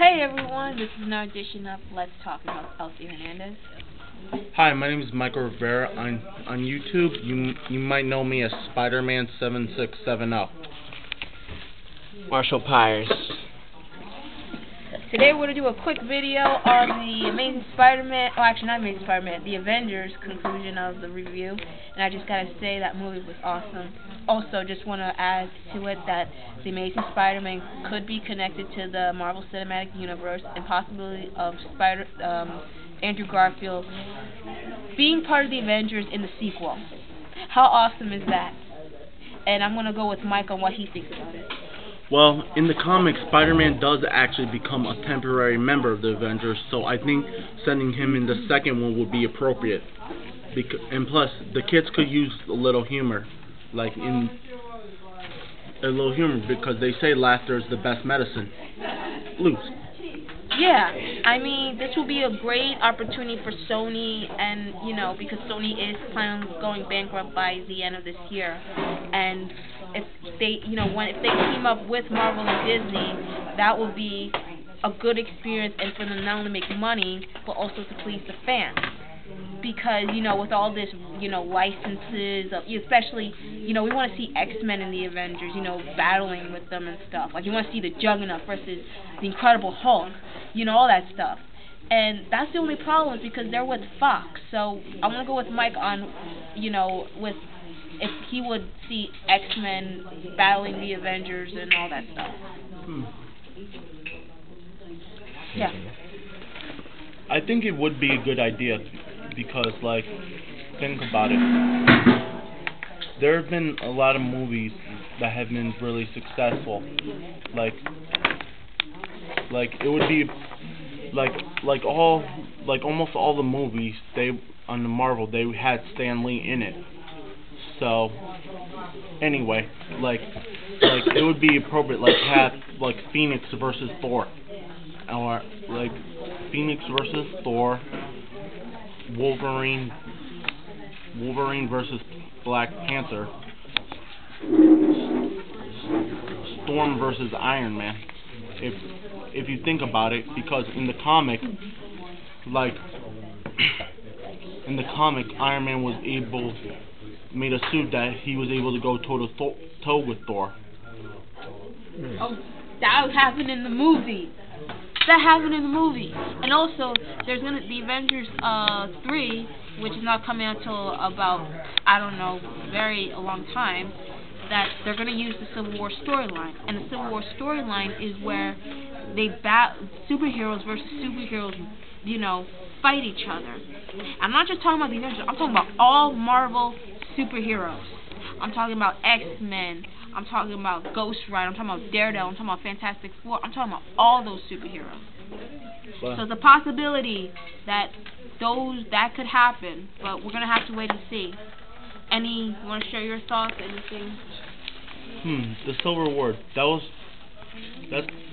Hey everyone, this is another edition of Let's Talk About Elsie Hernandez. Hi, my name is Michael Rivera. On YouTube, you might know me as Spider-Man 7670. Marshall Pyers. Today we're going to do a quick video on the Amazing Spider-Man, oh actually not Amazing Spider-Man, the Avengers conclusion of the review. And I just got to say that movie was awesome. Also, just want to add to it that the Amazing Spider-Man could be connected to the Marvel Cinematic Universe and possibility of Andrew Garfield being part of the Avengers in the sequel. How awesome is that? And I'm going to go with Mike on what he thinks about it. Well, in the comics, Spider-Man does actually become a temporary member of the Avengers, so I think sending him in the second one would be appropriate. And plus, the kids could use a little humor, because they say laughter is the best medicine. Blues. Yeah, I mean, this will be a great opportunity for Sony, and because Sony is planning on going bankrupt by the end of this year, and if they, if they team up with Marvel and Disney, that will be a good experience, and for them not only make money, but also to please the fans. Because, with all this, licenses, especially, we want to see X-Men in the Avengers, battling with them and stuff. Like, you want to see the Juggernaut versus the Incredible Hulk, all that stuff. And that's the only problem is because they're with Fox. So, I'm going to go with Mike on, with if he would see X-Men battling the Avengers and all that stuff. Yeah. I think it would be a good idea. Because, think about it. There have been a lot of movies that have been really successful. It would be almost all the movies on the Marvel, they had Stan Lee in it. So anyway, it would be appropriate have Phoenix versus Thor, or Phoenix versus Thor. Wolverine versus Black Panther, Storm versus Iron Man. If you think about it, because in the comic, Iron Man made a suit that he was able to go toe to toe with Thor. Oh, that happened in the movie. That happened in the movie. And also, there's the Avengers 3, which is not coming out until about, a long time, that they're going to use the Civil War storyline. And the Civil War storyline is where they superheroes versus superheroes, fight each other. I'm not just talking about the Avengers, I'm talking about all Marvel superheroes. I'm talking about X-Men, I'm talking about Ghost Rider, I'm talking about Daredevil, I'm talking about Fantastic Four, I'm talking about all those superheroes. Wow. So it's a possibility that could happen, but we're going to have to wait and see. You want to share your thoughts, anything? The Civil War,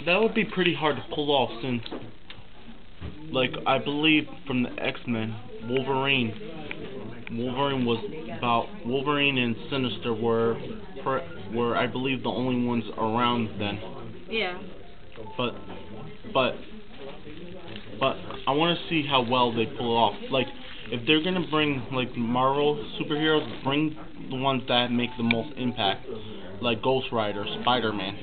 that would be pretty hard to pull off since, I believe from the X-Men, Wolverine and Sinister were I believe the only ones around then. Yeah. But I want to see how well they pull it off. If they're gonna bring Marvel superheroes, bring the ones that make the most impact, like Ghost Rider, Spider-Man.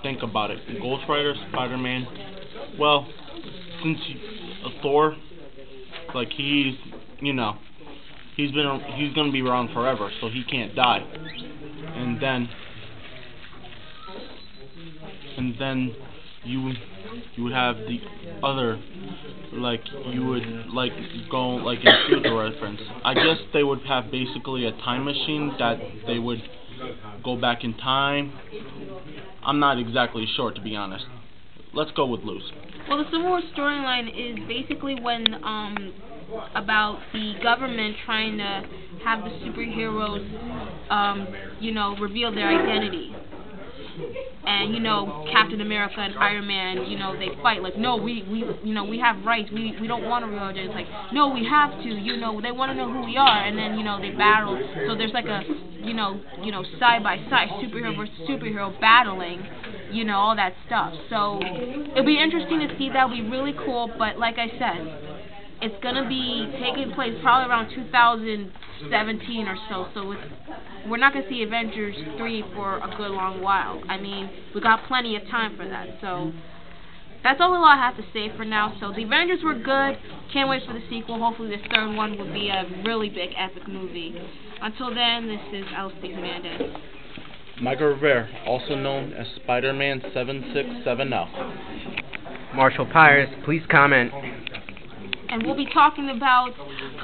Think about it, Ghost Rider, Spider-Man. Well, since Thor, he's gonna be around forever, so he can't die. And then you would have the other, you would go in future reference. I guess they would have basically a time machine that they would go back in time. I'm not exactly sure, to be honest. Let's go with Luz. Well, the Civil War storyline is basically when about the government trying to have the superheroes reveal their identity. And Captain America and Iron Man, they fight no, we have rights. We don't want to reveal our identity. It's no, we have to. They want to know who we are, and then they battle. So there's a side by side superhero versus superhero battling, you know, all that stuff. So it'll be interesting to see. That'll be really cool. But like I said, it's gonna be taking place probably around 2017 or so. So we're not gonna see Avengers 3 for a good long while. I mean, we got plenty of time for that. So that's all I have to say for now. So the Avengers were good. Can't wait for the sequel. Hopefully this third one will be a really big, epic movie. Until then, this is Elsie Hernandez. Michael Rivera, also known as Spider-Man 7670. Marshall Pyers, please comment. And we'll be talking about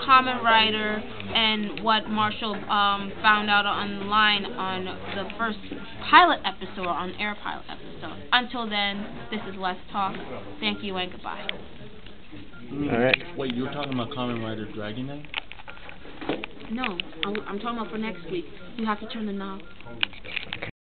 Kamen Rider and what Marshall found out online on the first pilot episode, on air pilot episode. Until then, this is Let's Talk. Thank you and goodbye. All right. Wait, you were talking about Kamen Rider Dragon Egg? No, I'm talking about for next week. You have to turn the knob.